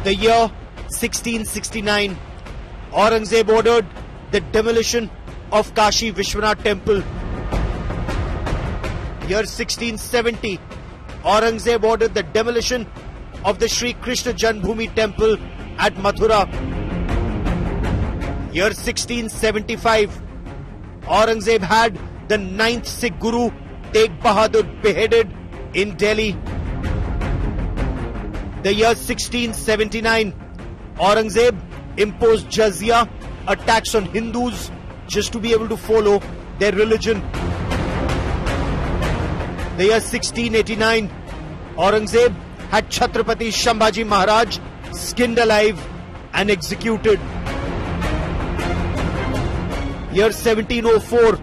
The year 1669, Aurangzeb ordered the demolition of Kashi Vishwanath Temple. Year 1670, Aurangzeb ordered the demolition of the Sri Krishna Janmabhoomi Temple at Mathura. Year 1675, Aurangzeb had the 9th Sikh Guru Tegh Bahadur beheaded in Delhi. The year 1679, Aurangzeb imposed jizya, a tax on Hindus, just to be able to follow their religion. The year 1689, Aurangzeb had Chhatrapati Sambhaji Maharaj skinned alive and executed. Year 1704,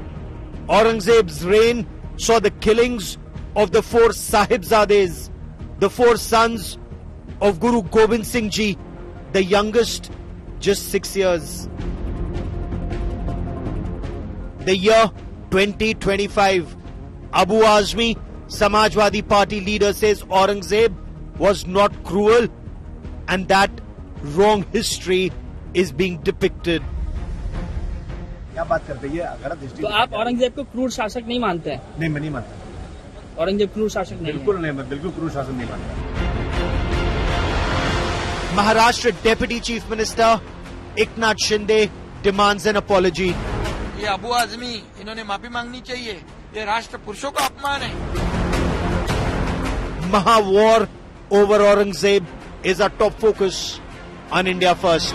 Aurangzeb's reign saw the killings of the 4 Sahibzades, the 4 sons of Guru Gobind Singh Ji, the youngest just 6 years. The year 2025, Abu Azmi, Samajwadi Party leader, says Aurangzeb was not cruel and that wrong history is being depicted. क्या बात करते हैं, ये गलत history. तो आप औरंगजेब को क्रूर शासक नहीं मानते हैं? नहीं, मैं नहीं मानता। औरंगजेब क्रूर शासक नहीं, बिल्कुल नहीं, मैं बिल्कुल क्रूर शासक नहीं मानता। Maharashtra Deputy Chief Minister Eknath Shinde demands an apology. ये अबू आजमी, इन्होंने माफी मांगनी चाहिए। ये राष्ट्र पुरुषों का अपमान है। Maha war over Aurangzeb is our top focus on India First.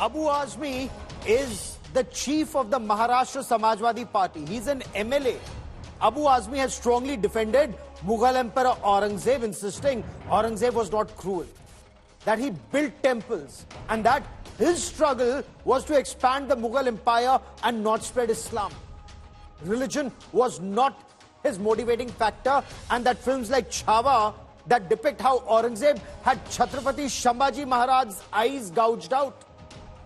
Abu Azmi is the chief of the Maharashtra Samajwadi Party. He's an MLA. Abu Azmi has strongly defended Mughal Emperor Aurangzeb, insisting Aurangzeb was not cruel, that he built temples, and that his struggle was to expand the Mughal Empire and not spread Islam. Religion was not his motivating factor, and that films like Chhawa that depict how Aurangzeb had Chhatrapati Sambhaji Maharaj's eyes gouged out,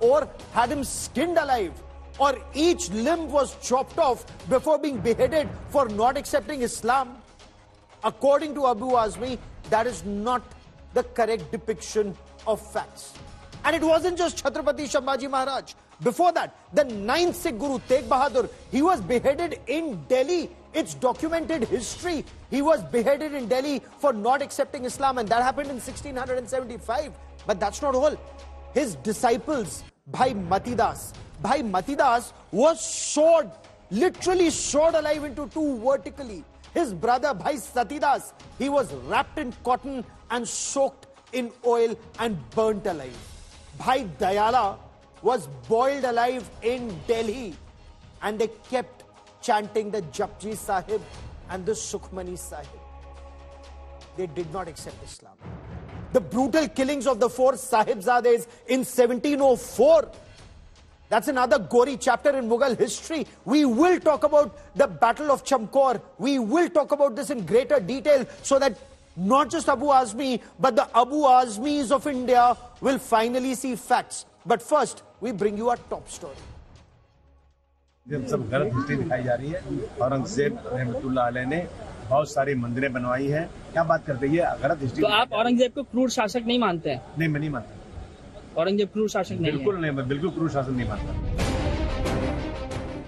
or had him skinned alive, or each limb was chopped off before being beheaded for not accepting Islam. According to Abu Azmi, that is not the correct depiction of facts. And it wasn't just Chhatrapati Sambhaji Maharaj. Before that, the 9th Sikh Guru Tegh Bahadur, he was beheaded in Delhi. It's documented history. He was beheaded in Delhi for not accepting Islam, and that happened in 1675. But that's not all. His disciples, Bhai Matidas was sawed, literally sawed alive into 2 vertically. His brother Bhai Satidas, he was wrapped in cotton and soaked in oil and burnt alive. Bhai Dayala was boiled alive in Delhi, and they kept chanting the Japji Sahib and the Sukhmani Sahib. They did not accept Islam. The brutal killings of the 4 Sahibzades in 1704, that's another gory chapter in Mughal history. We will talk about the Battle of Chamkaur. We will talk about this in greater detail, so that not just Abu Azmi, but the Abu Azmis of India will finally see facts. But first, we bring you our top story. सब गलत history दिखाई जा रही है। औरंगजेब रहमतुल्लाह अलैह ने बहुत सारी मंदिरें बनवाई हैं। क्या बात करते हैं, ये गलत हिस्ट्री। तो आप औरंगजेब को क्रूर शासक नहीं मानते हैं? नहीं, मैं नहीं मानता। औरंगजेब क्रूर शासक नहीं, बिल्कुल नहीं, मैं बिल्कुल क्रूर शासक नहीं मानता।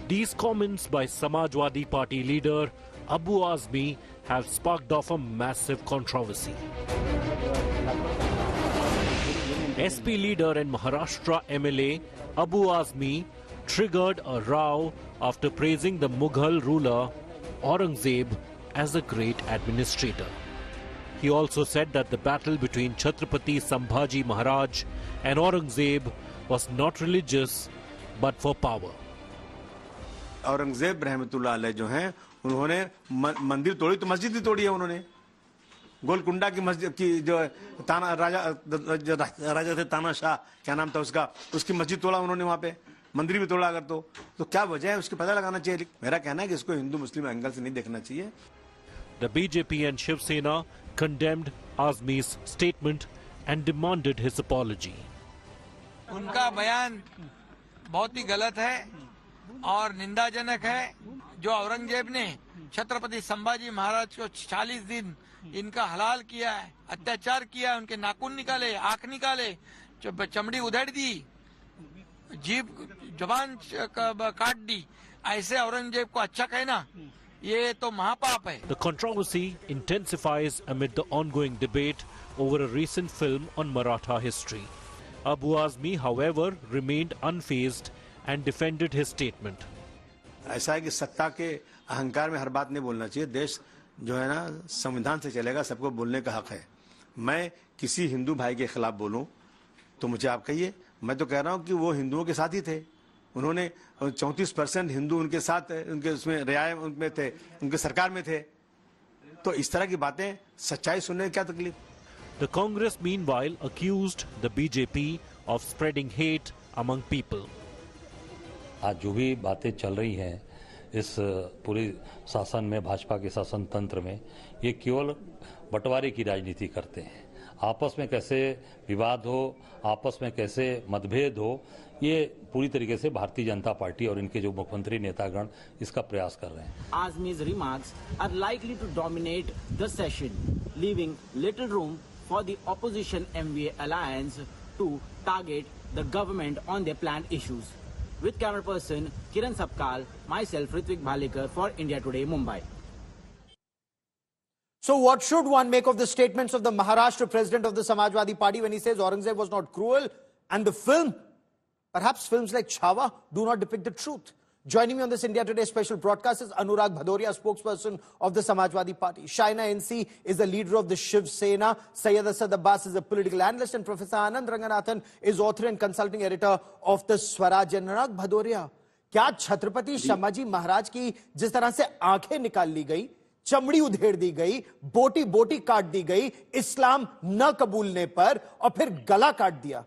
These comments by Samajwadi Party leader Abu Azmi have sparked off a massive controversy. SP leader and Maharashtra MLA Abu Azmi triggered a row after praising the Mughal ruler Aurangzeb as a great administrator. He also said that the battle between Chhatrapati Sambhaji Maharaj and Aurangzeb was not religious but for power. Aurangzeb रहमतुल्लाह अलैह जो हैं, उन्होंने मंदिर तोड़ी तो मस्जिद ही तोड़ी है उन्होंने। गोलकुंडा की मस्जिद की जो ताना राजा थे तानाशाह, क्या नाम था उसका, उसकी मस्जिद तोड़ा उन्होंने, वहां पे मंदिर भी तोड़ा। अगर तो क्या वजह है, उसके पता लगाना चाहिए। मेरा कहना है कि इसको हिंदू मुस्लिम एंगल से नहीं देखना चाहिए। The BJP and Shiv Sena condemned Azmi's statement and demanded his apology. उनका बयान बहुत ही गलत है। और निंदाजनक है जो औरंगजेब ने छत्रपति संभाजी महाराज को 40 दिन इनका हलाल किया है, अत्याचार किया, उनके नाखून निकाले, आंख निकाले, चमड़ी उधेड़ दी, जीभ जबान काट दी, ऐसे औरंगजेब को अच्छा कहना ये तो महापाप है। The controversy intensifies amid the ongoing debate over a recent film on Maratha history. Abu Azmi, however, remained unfazed and defended his statement. ऐसा है कि सत्ता के अहंकार में हर बात नहीं बोलना चाहिए। देश जो है ना संविधान से चलेगा, सबको बोलने का हक है। मैं किसी हिंदू भाई के खिलाफ बोलूं तो मुझे आप कहिए, मैं तो कह रहा हूं कि वो हिंदुओं के साथ ही थे। उन्होंने 34% हिंदू उनके साथ, उनके उसमें रियाय उनमें थे, उनके सरकार में थे। तो इस तरह की बातें सच्चाई सुनने में क्या तकलीफ। The Congress meanwhile accused the BJP of spreading hate among people. आज जो भी बातें चल रही हैं इस पूरे शासन में, भाजपा के शासन तंत्र में, ये केवल बंटवारे की राजनीति करते हैं। आपस में कैसे विवाद हो, आपस में कैसे मतभेद हो, ये पूरी तरीके से भारतीय जनता पार्टी और इनके जो मुख्यमंत्री नेतागण इसका प्रयास कर रहे हैं। Azmi's remarks are likely to dominate the session, leaving little room for the opposition MVA alliance to target the government on their planned issues. With camera person Kiran Sapkal, myself Ritvik Bhalekar for India Today, Mumbai. So what should one make of the statements of the Maharashtra president of the Samajwadi Party when he says Aurangzeb was not cruel, and the film, perhaps films like Chhawa, do not depict the truth? Joining me on this India Today special broadcast is Anurag Bhadoria, spokesperson of the Samajwadi Party. Shaina NC is the leader of the Shiv Sena. Syed Asad Abbas is a political analyst, and Professor Anand Ranganathan is author and consulting editor of the Swaraj. Anurag Bhadoria, क्या छत्रपति संभाजी महाराज की जिस तरह से आंखें निकाल ली गई, चमड़ी उधेड़ दी गई, बोटी बोटी काट दी गई इस्लाम न कबूलने पर, और फिर गला काट दिया,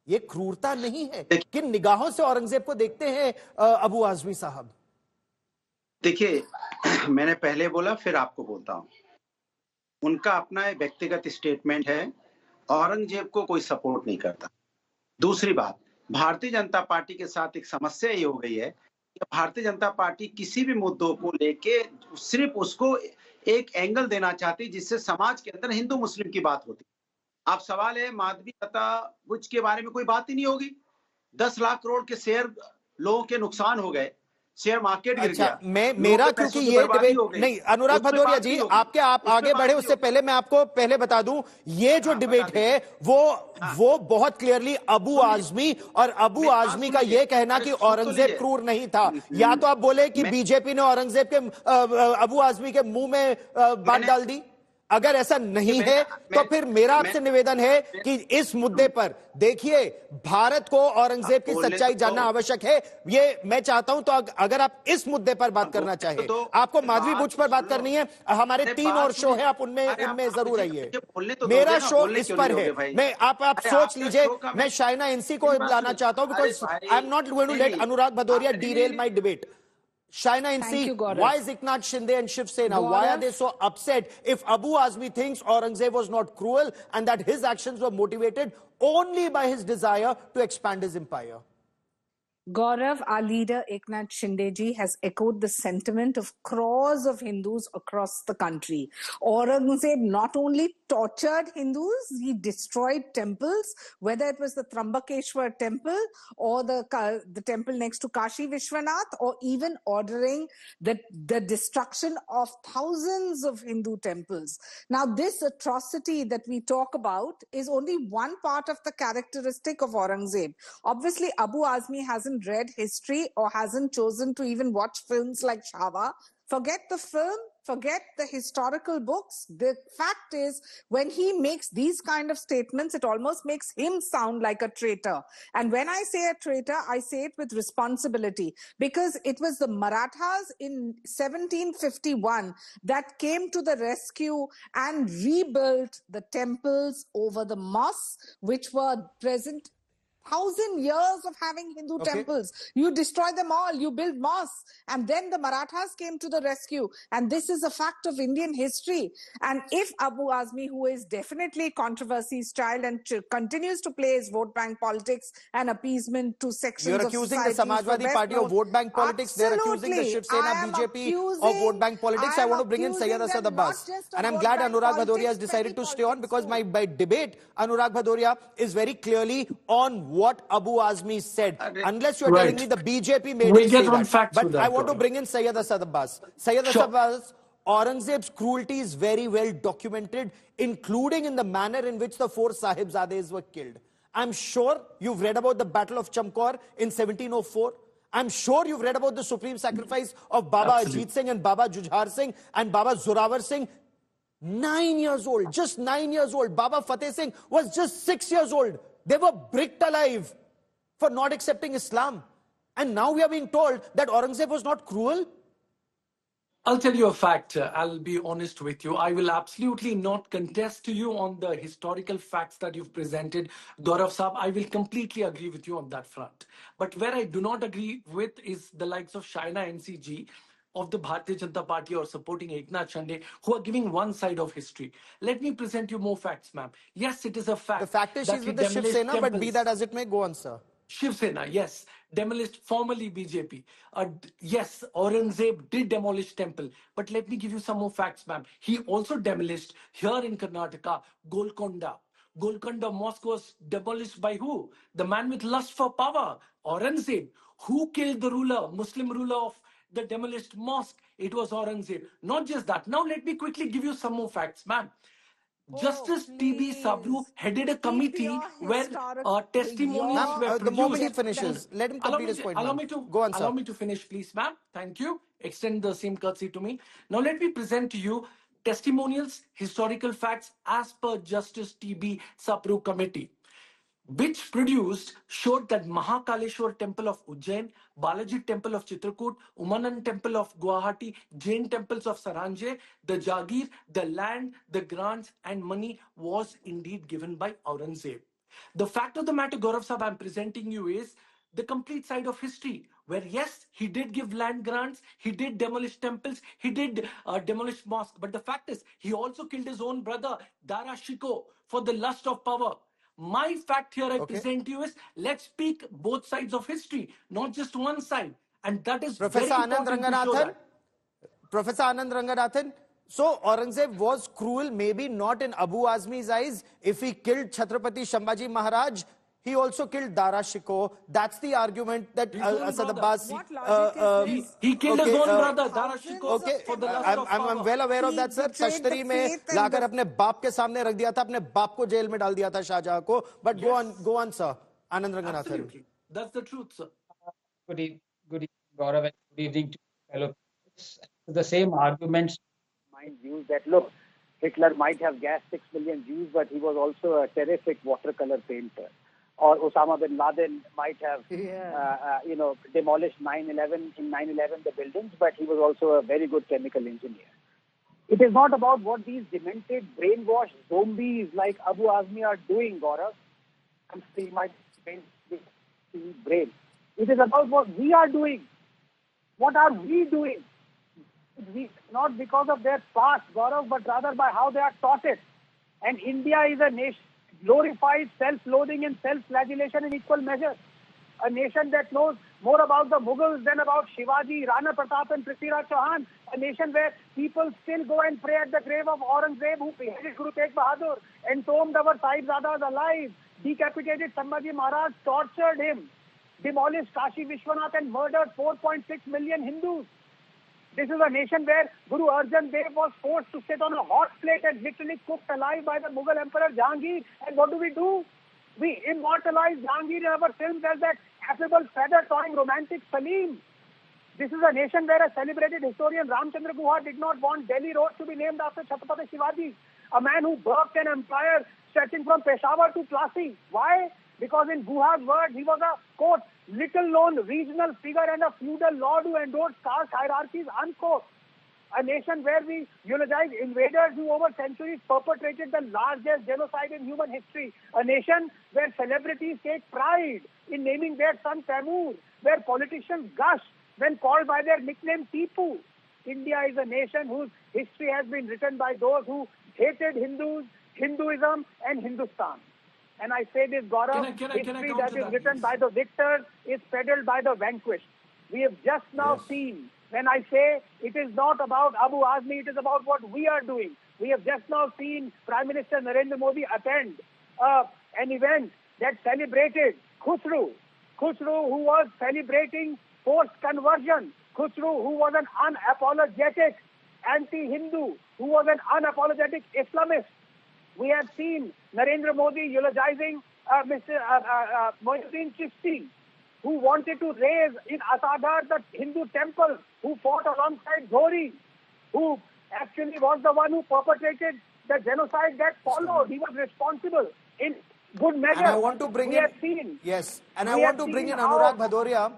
ये क्रूरता नहीं है? किन निगाहों से औरंगजेब को देखते हैं अबू आजमी साहब? देखिए, मैंने पहले बोला फिर आपको बोलता हूं, उनका अपना व्यक्तिगत स्टेटमेंट है, औरंगजेब को कोई सपोर्ट नहीं करता। दूसरी बात, भारतीय जनता पार्टी के साथ एक समस्या ये हो गई है कि भारतीय जनता पार्टी किसी भी मुद्दों को लेके सिर्फ उसको एक एंगल देना चाहती, जिससे समाज के अंदर हिंदू मुस्लिम की बात होती। आप सवाल है माधवी लता बुच के बारे में कोई बात ही नहीं होगी। 10 लाख करोड़ के शेयर लोगों के नुकसान हो गए, शेयर मार्केट गिर गया। मेरा क्योंकि ये डिबेट नहीं, अनुराग भदौरिया जी, आप आगे बढ़े उससे पहले मैं आपको पहले बता दूं, ये जो डिबेट है वो बहुत क्लियरली अबू आजमी और अबू आजमी का ये कहना कि औरंगजेब क्रूर नहीं था, या तो आप बोले कि बीजेपी ने औरंगजेब के अबू आजमी के मुंह में बात डाल दी। अगर ऐसा नहीं है तो फिर मेरा आपसे निवेदन है कि इस मुद्दे पर देखिए, भारत को औरंगजेब की सच्चाई जानना आवश्यक है। ये मैं चाहता हूं, तो अगर आप इस मुद्दे पर बात करना चाहें, आपको माधवी बुच पर बात करनी है, हमारे 3 और शो है, आप उनमें जरूर आइए। मेरा शो इस पर है, मैं आप सोच लीजिए। मैं शाइना एनसी को लाना चाहता हूं, because I am not going to let Anurag Bhadauria derail my debate. Shaina NC, why is Eknath Shinde and Shiv Sena, why are they so upset if Abu Azmi thinks Aurangzeb was not cruel and that his actions were motivated only by his desire to expand his empire? Gaurav, our leader Eknath Shinde ji has echoed the sentiment of crores of Hindus across the country. Aurangzeb not only tortured Hindus, he destroyed temples, whether it was the Trambakeshwar temple or the temple next to Kashi Vishwanath, or even ordering the destruction of thousands of Hindu temples. Now, this atrocity that we talk about is only one part of the characteristic of Aurangzeb. Obviously, Abu Azmi hasn't read history or hasn't chosen to even watch films like Chhawa. Forget the film, forget the historical books. The fact is, when he makes these kind of statements, it almost makes him sound like a traitor. And when I say a traitor, I say it with responsibility, because it was the Marathas in 1751 that came to the rescue and rebuilt the temples over the mosques, which were present 1,000 years of having Hindu temples. You destroy them all, you build mosques, and then the Marathas came to the rescue. And this is a fact of Indian history. And if Abu Azmi, who is definitely controversy's child and continues to play his vote bank politics and appeasement to sections You're of accusing the society Samajwadi Party of vote bank politics. They're accusing the Shiv Sena BJP of vote bank politics. I want to bring in Syed Asad Abbas. And I'm glad Anurag Bhadoria has decided to stay on, because my debate, Anurag Bhadoria, is very clearly on what Abu Azmi said. Unless you're telling me the BJP made him say that. But I want to bring in Syed Asad Abbas. Syed Asad Abbas, Aurangzeb's cruelty is very well documented, including in the manner in which the 4 Sahibzades were killed. I'm sure you've read about the Battle of Chamkaur in 1704. I'm sure you've read about the supreme sacrifice of Baba Ajit Singh and Baba Jujhar Singh and Baba Zorawar Singh. 9 years old, just 9 years old. Baba Fateh Singh was just 6 years old. They were bricked alive for not accepting Islam. And now we are being told that Aurangzeb was not cruel. I'll tell you a fact. I'll be honest with you. I will absolutely not contest to you on the historical facts that you've presented, Gaurav Saab. I will completely agree with you on that front. But where I do not agree with is the likes of Shaina NCG of the Bharatiya Janata Party or supporting Eknath Shinde, who are giving one side of history. Let me present you more facts, ma'am. Yes, it is a fact. The fact is she's with the Shiv Sena, but be that as it may, go on, sir. Shiv Sena, yes, demolished formerly BJP. Yes, Aurangzeb did demolish temple. But let me give you some more facts, ma'am. He also demolished here in Karnataka, Golconda. Golconda Mosque was demolished by who? The man with lust for power, Aurangzeb. Who killed the ruler, Muslim ruler of the demolished mosque? It was Aurangzeb. Not just that. Now let me quickly give you some more facts, ma'am. Justice T.B. Sabru headed a committee where testimonials were produced. The moment he finishes, let him complete his point. Go on, sir. Allow me to finish, please, ma'am. Thank you. Extend the same courtesy to me. Now let me present to you testimonials, historical facts as per Justice T.B. Sabru committee, which produced showed that Mahakaleshwar temple of Ujjain, Balaji temple of Chitrakoot, Umanand temple of Guwahati, Jain temples of Saranje, the Jagir, the land, the grants and money was indeed given by Aurangzeb. The fact of the matter, Gaurav Saab, I'm presenting you is the complete side of history, where yes, he did give land grants, he did demolish temples, he did demolish mosques, but the fact is, he also killed his own brother, Dara Shikoh, for the lust of power. My fact here I present to you is, let's speak both sides of history, not just one side. And that is Professor Anand Ranganathan. Professor Anand Ranganathan. So Aurangzeb was cruel, maybe not in Abu Azmi's eyes. If he killed Chhatrapati Shambhaji Maharaj, he also killed Dara Shikoh. That's the argument that Asad Abbas... He killed his own brother, Dara Shikoh, for the lust of power. I'm well aware of that, sir. Tashtari में लाकर अपने बाप के सामने रख दिया था, अपने बाप को जेल में डाल दिया था शाहजहां को. But go on, sir. Anand Ranganathan. Absolutely. That's the truth, sir. Good evening, Gaurav, and good evening to fellow colleagues. The same arguments. Mind views that, look, Hitler might have gassed 6 million Jews, but he was also a terrific watercolor painter. Or Osama bin Laden might have, demolished 9/11 the buildings, but he was also a very good chemical engineer. It is not about what these demented, brainwashed zombies like Abu Azmi are doing, Gaurav. They might brain. It is about what we are doing. What are we doing? Not because of their past, Gaurav, but rather by how they are taught it. And India is a nation glorifies self-loathing and self-flagellation in equal measure. A nation that knows more about the Mughals than about Shivaji, Rana Pratap and Prithviraj Chauhan. A nation where people still go and pray at the grave of Aurangzeb, who beheaded Guru Tegh Bahadur, entombed our Sahibzadas alive, decapitated Shambhaji Maharaj, tortured him, demolished Kashi Vishwanath and murdered 4.6 million Hindus. This is a nation where Guru Arjan Dev was forced to sit on a hot plate and literally cooked alive by the Mughal Emperor Jahangir. And what do? We immortalize Jahangir in our films as that affable, feather-toying romantic Salim. This is a nation where a celebrated historian, Ramchandra Guha, did not want Delhi Road to be named after Chhatrapati Shivaji, a man who birthed an empire stretching from Peshawar to Plassey. Why? Because in Guha's words, he was a, quote, little-known regional figure and a feudal lord who endorsed caste hierarchies, unquote. a nation where we eulogize invaders who over centuries perpetrated the largest genocide in human history, a nation where celebrities take pride in naming their son Taimur, where politicians gush when called by their nickname Tipu. India is a nation whose history has been written by those who hated Hindus, Hinduism and Hindustan. And I say this, Gaurav, history that is written by the victors is peddled by the vanquished. We have just now seen, when I say it is not about Abu Azmi, it is about what we are doing. We have just now seen Prime Minister Narendra Modi attend an event that celebrated Khusro, who was celebrating forced conversion, Khusro, who was an unapologetic anti-Hindu, who was an unapologetic Islamist. We have seen Narendra Modi eulogizing Mr. Mohiuddin Chishti, who wanted to raise in Asagar the Hindu temple, who fought alongside Ghori, who actually was the one who perpetrated the genocide that followed. He was responsible in good measure. And I want to bring in Anurag Bhadoria.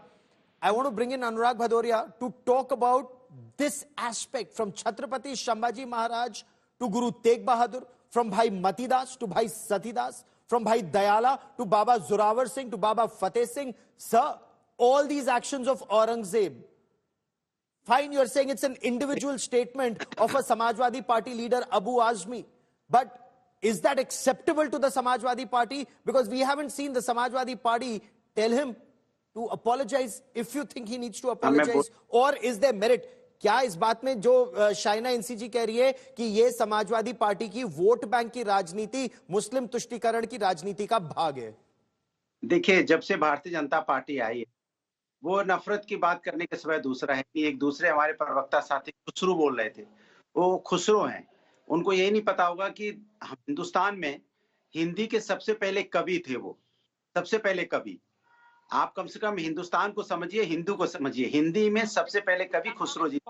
I want to bring in Anurag Bhadoria to talk about this aspect from Chhatrapati Shambhaji Maharaj to Guru Tegh Bahadur, from Bhai Matidas to Bhai Satidas, from Bhai Dayala to Baba Zorawar Singh to Baba Fateh Singh. Sir, all these actions of Aurangzeb, fine, you're saying it's an individual statement of a Samajwadi Party leader, Abu Azmi. But is that acceptable to the Samajwadi Party? Because we haven't seen the Samajwadi Party tell him to apologize if you think he needs to apologize. Or is there merit? क्या इस बात में जो शाइना इंसी कह रही है कि ये समाजवादी पार्टी की वोट बैंक की राजनीति मुस्लिम तुष्टीकरण की राजनीति का भाग है? देखिए, जब से भारतीय जनता पार्टी आई है, वो नफरत की बात करने के सिवाय दूसरा है कि एक दूसरे हमारे प्रवक्ता साथी खुसरो बोल रहे थे, वो खुसरो हैं। उनको यही नहीं पता होगा कि हिंदुस्तान में हिंदी के सबसे पहले कवि थे, वो सबसे पहले कवि। आप कम से कम हिंदुस्तान को समझिए, हिंदू को समझिए। हिंदी में सबसे पहले कवि खुसरो जी,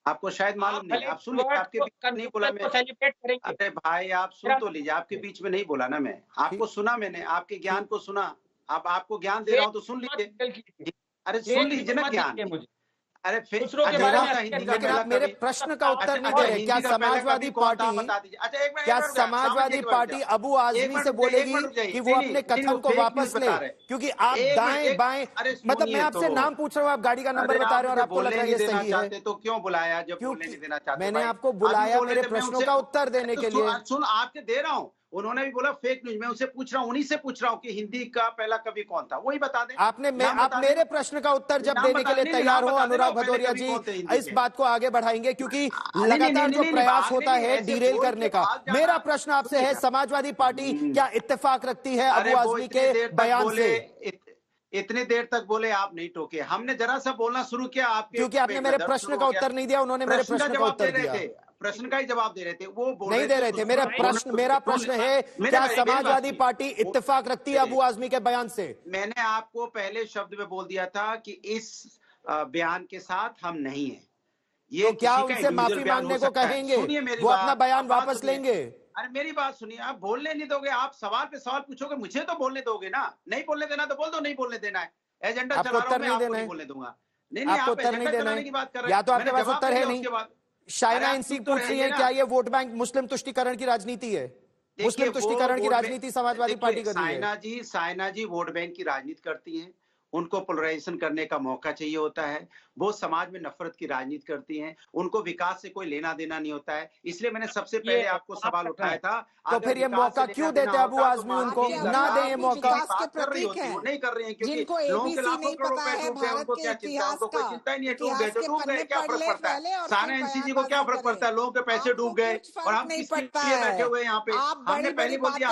आपको शायद मालूम नहीं। आप सुन लीजिए, आपके बीच में नहीं बोला मैं। अरे भाई, आप सुन तो लीजिए, आपके बीच में नहीं बोला ना मैं। आपको सुना मैंने, आपके ज्ञान को सुना। अब आपको ज्ञान दे रहा हूँ तो सुन लीजिए। अरे सुन लीजिए ना ज्ञान। अरे फिर लेकिन आप मेरे प्रश्न का उत्तर नहीं दे रहे। क्या समाजवादी पार्टी अबू आजमी से बोलेगी कि वो अपने कथन को वापस ले? क्योंकि आप दाएं बाएं, मतलब मैं आपसे नाम पूछ रहा हूँ, आप गाड़ी का नंबर बता रहे हो और आपको लग रहा है ये सही है, तो क्यों बुलाया? जब बोलने नहीं देना चाहते, मैंने आपको बुलाया मेरे प्रश्नों का उत्तर देने के लिए। सुन, आपके दे रहा हूँ। उन्होंने भी बोला फेक न्यूज। मैं उनसे पूछ रहा हूँ, उन्हीं से पूछ रहा हूँ कि हिंदी का पहला कवि कौन था, वही बता दें। आप मेरे प्रश्न का उत्तर जब देने के लिए तैयार हो अनुराग भदौरिया जी, इस बात को आगे बढ़ाएंगे, क्योंकि लगातार जो प्रयास होता है डिरेल करने का। मेरा प्रश्न आपसे है, समाजवादी पार्टी क्या इत्तेफाक रखती है अबू आजमी के बयान से? इतनी देर तक बोले, आप नहीं टोके। हमने जरा सा बोलना शुरू किया, आपके क्योंकि आपने मेरे प्रश्न का उत्तर नहीं दिया, उन्होंने मेरे प्रश्न का उत्तर दिया। प्रश्न का ही जवाब दे रहे थे, वो नहीं दे रहे थे। मेरा प्रश्न है, क्या समाजवादी पार्टी इत्तेफाक रखती है अबू आजमी के बयान से? मैंने आपको पहले शब्द में बोल दिया था कि इस बयान के साथ हम नहीं है। ये तो क्या उनसे माफी मांगने को कहेंगे? वो अपना बयान वापस लेंगे? अरे मेरी बात सुनिए, आप बोलने नहीं दोगे, आप सवाल पे सवाल पूछोगे, मुझे तो बोलने दोगे ना। नहीं बोलने देना तो बोल दो, नहीं बोलने देना है। एजेंडा चला रहा हूं मैं, आपको नहीं बोलने दूंगा। नहीं, आपको उत्तर नहीं देना है, या तो आपके पास उत्तर है नहीं। शाइना इंसी पूछ रही है, क्या ये वोट बैंक मुस्लिम तुष्टीकरण की राजनीति है? मुस्लिम तुष्टीकरण की राजनीति समाजवादी पार्टी कर रही है। साइना जी वोट बैंक की राजनीति करती हैं, उनको पोलराइजेशन करने का मौका चाहिए होता है। वो समाज में नफरत की राजनीति करती हैं, उनको विकास से कोई लेना देना नहीं होता है। इसलिए मैंने सबसे पहले आपको सवाल उठाया था। तो फिर ये मौका क्यों देते अबू आजमी? उनको ना दे ये मौका। नहीं कर रहे हैं, क्योंकि लोगों के लाखों करोड़ रुपए डूब गए, उनको क्या चिंता? उनको कोई चिंता ही नहीं है। डूब गए तो डूब गए, क्या फर्क पड़ता है? साइना इंसी जी को क्या फर्क पड़ता है? लोगों के पैसे डूब गए और हम किसके लिए बैठे हुए यहाँ पे? हमने पहले बोल दिया,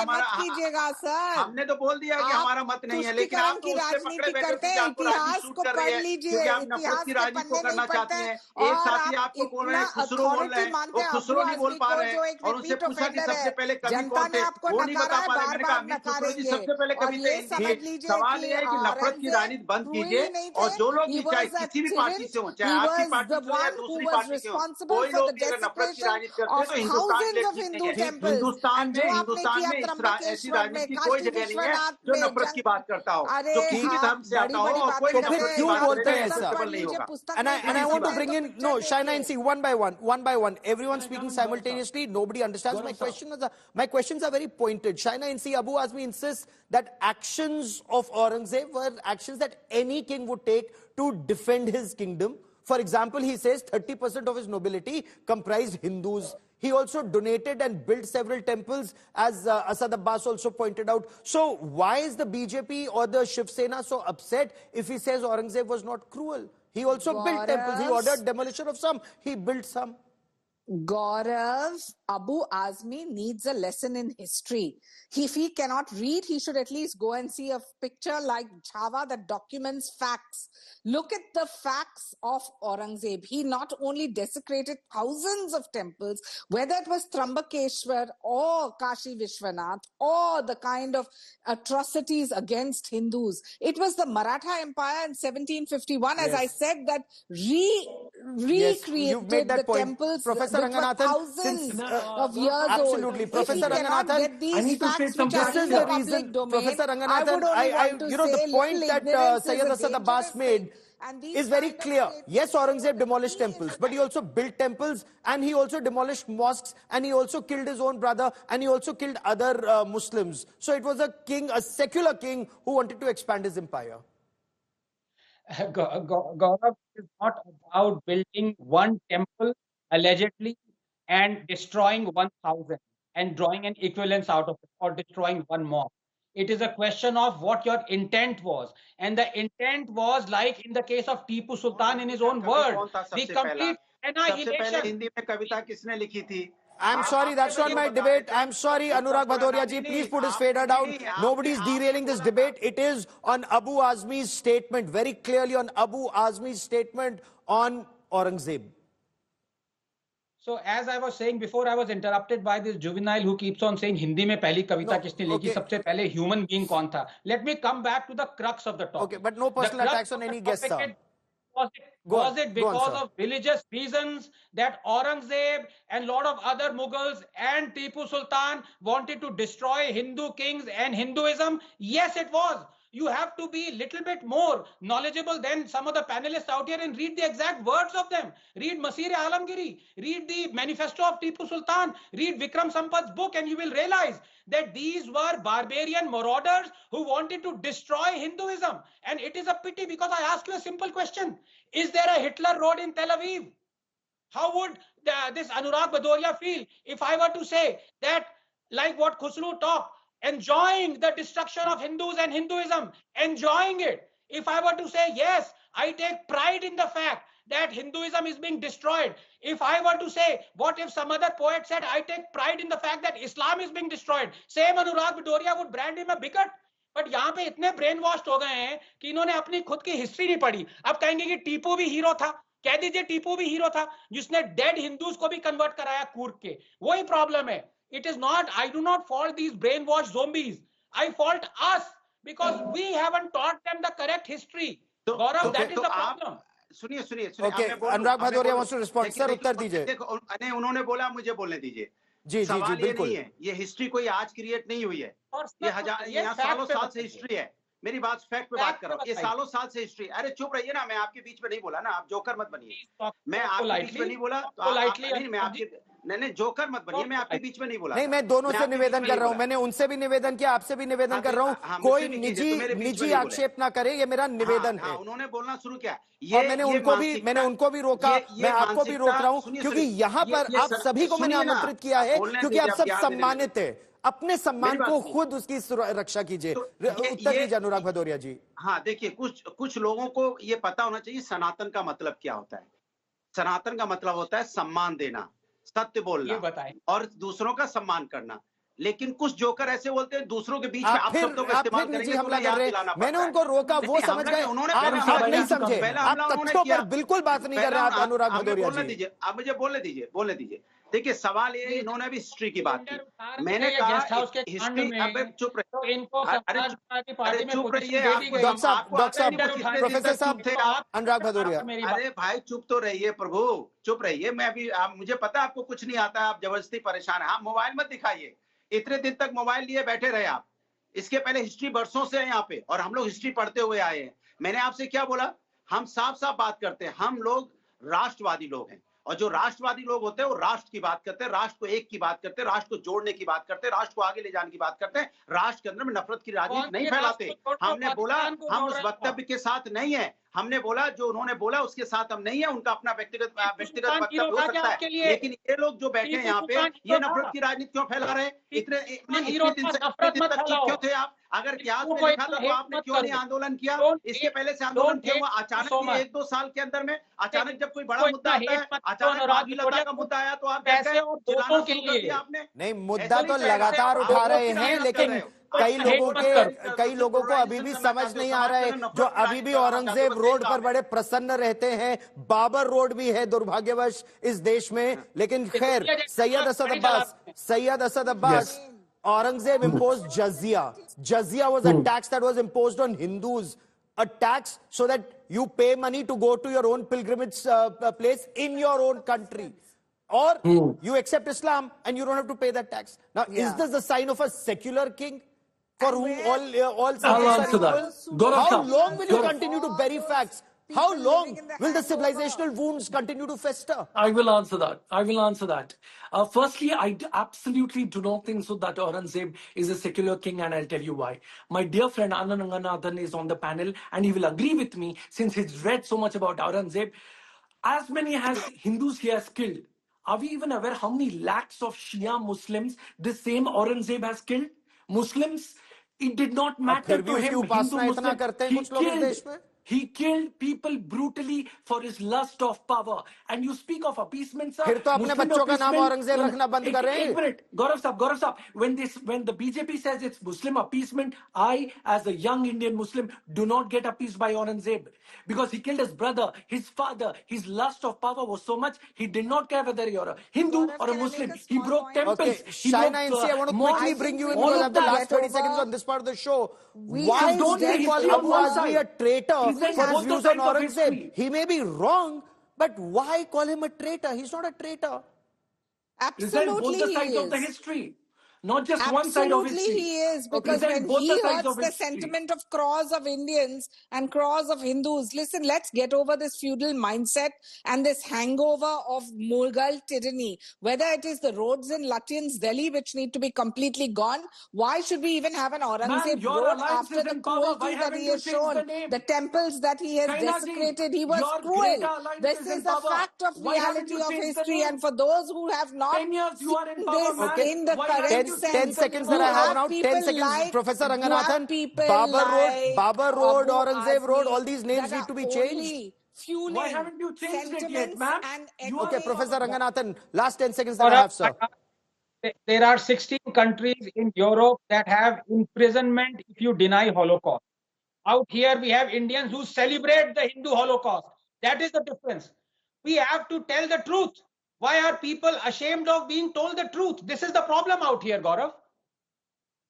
हमने तो बोल दिया कि हमारा मत नहीं है, लेकिन आप तो उससे पकड़े बैठे, इतिहास को पढ़ लीजिए, आप नफरत की राजनीति को करना चाहते हैं। एक साथी आपको बोल रहे हैं खुसरो बोल रहे हैं, वो खुसरो नहीं बोल पा रहे हैं, और उनसे पूछा कि सबसे पहले कवि कौन थे, वो नहीं बता पा रहे। मैंने कहा अमित खुसरो जी सबसे पहले कवि थे। सवाल ये है कि नफरत की राजनीति बंद कीजिए, और जो लोग भी, चाहे किसी भी पार्टी से हो, चाहे आपकी पार्टी से या दूसरी पार्टी से हो, कोई लोग अगर नफरत की राजनीति करते हैं तो हिंदुस्तान में ऐसी राजनीति की कोई जगह नहीं है जो नफरत की बात करता हो, जो किसी भी धर्म से आता हो और कोई तो फिर क्यों बोलते हैं ऐसा? acceptable नहीं होगा। And I want to bring in, no, Shaina and see, one by one. Everyone speaking simultaneously. Nobody understands my question. My questions are very pointed. Shaina and see, Abu Azmi insists that actions of Aurangzeb were actions that any king would take to defend his kingdom. For example, he says 30% of his nobility comprised Hindus. He also donated and built several temples, as Asad Abbas also pointed out. So why is the BJP or the Shiv Sena so upset if he says Aurangzeb was not cruel? He also built temples. He ordered demolition of some. He built some. Gaurav, Abu Azmi needs a lesson in history. If he cannot read, he should at least go and see a picture like Java that documents facts. Look at the facts of Aurangzeb. He not only desecrated thousands of temples, whether it was Trambakeshwar or Kashi Vishwanath or the kind of atrocities against Hindus. It was the Maratha Empire in 1751, as I said, that recreated the temples Professor which were Ranganathan, thousands of years old. Absolutely. Professor Ranganathan, this is the reason, Professor Ranganathan, the point that Sayyid Asad Abbas made is very clear. Yes, Aurangzeb demolished temples, but he also built temples, and he also demolished mosques, and he also killed his own brother, and he also killed other Muslims. So it was a king, a secular king, who wanted to expand his empire. Gaurav, is not about building one temple allegedly and destroying 1,000 and drawing an equivalence out of it, or destroying one mosque. It is a question of what your intent was. And the intent was, like in the case of Tipu Sultan, in his own word, the complete annihilation. Hindi में कविता किसने लिखी थी? I'm sorry, that's not my debate. I'm sorry, Anurag Bhadoria ji, please put his fader down. Nobody's derailing this debate. It is on Abu Azmi's statement, very clearly on Abu Azmi's statement on Aurangzeb. So as I was saying before, I was interrupted by this juvenile who keeps on saying Hindi में पहली कविता किसने लिखी, सबसे पहले human being कौन था? Let me come back to the crux of the topic. Okay, but no personal attacks on any guest, sir. Was it because of religious reasons that Aurangzeb and lot of other Mughals and Tipu Sultan wanted to destroy Hindu kings and Hinduism? Yes, it was. You have to be a little bit more knowledgeable than some of the panelists out here and read the exact words of them. Read Masir Alamgiri, read the manifesto of Tipu Sultan, read Vikram Sampath's book, and you will realize that these were barbarian marauders who wanted to destroy Hinduism. And it is a pity, because I ask you a simple question. Is there a Hitler Road in Tel Aviv? How would this Anurag Bhadoria feel if I were to say that, like what Khusru talked, enjoying the destruction of Hindus and Hinduism, enjoying it? If I were to say, yes, I take pride in the fact that Hinduism is being destroyed. If I were to say, what if some other poet said, I take pride in the fact that Islam is being destroyed? Same Anurag Bhadoria would brand him a bigot. But यहाँ पे इतने brain washed हो गए हैं कि इन्होंने अपनी खुद की हिस्ट्री नहीं पढ़ी. अब कहेंगे कि टीपू भी हीरो था. कह दीजिए टीपू भी हीरो था जिसने डेड हिंदूज को भी कन्वर्ट कराया कूर्क के. वही प्रॉब्लम है. It is not, I do not fault these brainwashed zombies. I fault us because we haven't taught them the correct history. Gaurav, that is the problem. सुनिए. Okay, Anurag Bhadoria wants to respond. Sir, उत्तर दीजिए. देखो, उन्होंने बोला, मुझे बोलने दीजिए. जी बिल्कुल. नहीं है, ये हिस्ट्री कोई आज क्रिएट नहीं हुई है. ये सालों साल से हिस्ट्री है. मेरी बात फैक्ट पे बात कर रहा हूँ. ये सालों साल से हिस्ट्री. अरे चुप रहिए ना, मैं आपके बीच में नहीं बोला ना. आप जोकर मत बनिए. मैं आपके बीच में नहीं बोला. मैं आपके नहीं जोकर मत बनिए. मैं आपके बीच में नहीं बोला. नहीं, मैं दोनों से निवेदन कर रहा हूँ. मैंने उनसे भी निवेदन किया, आपसे भी निवेदन कर रहा हूँ. कोई निजी आक्षेप ना करे, ये मेरा निवेदन है. उन्होंने बोलना शुरू किया. और मैंने उनको भी रोका. मैं आपको भी रोक रहा हूँ, क्योंकि यहाँ पर आप सभी को मैंने आमंत्रित किया है, क्योंकि आप सब सम्मानित है. अपने सम्मान को खुद उसकी रक्षा कीजिए. उत्तर दीजिए अनुराग भदौरिया जी. हाँ, देखिए, कुछ लोगों को ये पता होना चाहिए सनातन का मतलब क्या होता है. सनातन का मतलब होता है सम्मान देना, सत्य बोलना और दूसरों का सम्मान करना. लेकिन कुछ जोकर ऐसे बोलते हैं दूसरों के बीच में आप शब्दों का इस्तेमाल करेंगे. हमला कर रहे हैं. मैंने उनको रोका, वो समझ गए. आप नहीं समझे. आप तथ्यों पर बिल्कुल बात नहीं कर रहे हैं अनुराग भदौरिया जी. आप मुझे बोलने दीजिए. देखिए, सवाल ये, इन्होंने भी हिस्ट्री की बात की. मैंने कहा हिस्ट्री. अब चुप रहिए. अरे चुप रहिए. डॉक्टर साहब, प्रोफेसर साहब थे अनुराग भदौरिया. अरे भाई चुप तो रहिए प्रभु, चुप रहिए. मैं अभी मुझे पता है आपको कुछ नहीं आता, आप जबरदस्ती परेशान है. आप मोबाइल मत दिखाइए. इतने दिन तक मोबाइल लिए बैठे रहे आप. इसके पहले हिस्ट्री बरसों से है यहाँ पे, और हम लोग हिस्ट्री पढ़ते हुए आए हैं. मैंने आपसे क्या बोला? हम साफ साफ बात करते हैं, हम लोग राष्ट्रवादी लोग हैं, और जो राष्ट्रवादी लोग होते हैं वो राष्ट्र की बात करते हैं, राष्ट्र को एक की बात करते हैं, राष्ट्र को जोड़ने की बात करते हैं, राष्ट्र को आगे ले जाने की बात करते हैं, राष्ट्र के अंदर में नफरत की राजनीति नहीं फैलाते। हमने बोला हम उस वक्तव्य के साथ नहीं है, हमने बोला जो उन्होंने बोला उसके साथ हम नहीं है, उनका अपना व्यक्तिगत वक्तव्य हो सकता है, लेकिन ये लोग जो बैठे हैं यहाँ पे ये नफरत की राजनीति क्यों फैला रहे हैं? इतने तक चुप क्यों थे आप? अगर इतिहास में लिखा था तो आपने क्यों नहीं आंदोलन किया? इसके पहले से आंदोलन क्यों हुआ? अचानक 1-2 साल के अंदर में अचानक जब कोई बड़ा मुद्दा आता है, अचानक माधवीलता का मुद्दा आया तो आप चिल्लाना शुरू कर दिया आपने। नहीं, मुद्दा तो लगातार उठा रहे हैं, लेकिन कई लोगों को अभी भी समझ नहीं आ रहा है, जो अभी भी औरंगजेब रोड पर बड़े प्रसन्न रहते हैं। बाबर रोड भी है दुर्भाग्यवश इस देश में, लेकिन खैर Syed Asad Abbas, Aurangzeb imposed jizya. Jizya was a tax that was imposed on Hindus, a tax so that you pay money to go to your own pilgrimage place in your own country, or you accept Islam and you don't have to pay that tax. Now, is this the sign of a secular king for whom all citizens are equal? How long will you continue to bury facts? How long will the civilizational wounds continue to fester? I will answer that. Firstly, I absolutely do not think so that Aurangzeb is a secular king, and I'll tell you why. My dear friend Anand Ranganathan is on the panel, and he will agree with me since he's read so much about Aurangzeb. As many as Hindus he has killed, are we even aware how many lakhs of Shia Muslims this same Aurangzeb has killed? Muslims, it did not matter to him. He killed people brutally for his lust of power. And you speak of appeasement, sir. फिर तो अपने बच्चों का नाम औरंगजेब रखना बंद कर रहे हैं। Gaurav Sahab, when the BJP says it's Muslim appeasement, I, as a young Indian Muslim, do not get appeased by Aurangzeb. Because he killed his brother, his father. His lust of power was so much, he did not care whether you're a Hindu or a Muslim. He broke temples. Okay, Shaina NC, I want to quickly bring you in because I have the last 30 seconds on this part of the show. Why don't they call Abu Azmi a traitor for his views on Aurangzeb? He may be wrong, but why call him a traitor? He's not a traitor. Absolutely, both the sides of the history. Not just one side of history. Absolutely he is, because when he hurts the sentiment of crores of Indians and crores of Hindus, listen, let's get over this feudal mindset and this hangover of Mughal tyranny. Whether it is the roads in Lutyens, Delhi, which need to be completely gone, why should we even have an Aurangzeb road after the cruelty that he has shown, the temples that he has desecrated? He was cruel. This is the fact of reality of history, and for those who have not seen this in the correct 10 seconds that I have now. 10 seconds, Professor Ranganathan. Babar Road, Aurangzeb Road, all these names need to be changed. Why haven't you changed it yet, ma'am? Okay, Professor Ranganathan, last 10 seconds that I have, sir. There are 16 countries in Europe that have imprisonment if you deny Holocaust. Out here we have Indians who celebrate the Hindu Holocaust. That is the difference. We have to tell the truth. Why are people ashamed of being told the truth? This is the problem out here, Gaurav.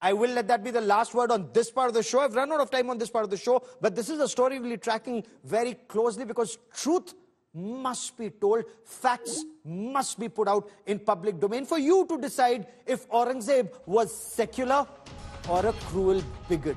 I will let that be the last word on this part of the show. I've run out of time on this part of the show, but this is a story we'll be tracking very closely because truth must be told, facts must be put out in public domain for you to decide if Aurangzeb was secular or a cruel bigot.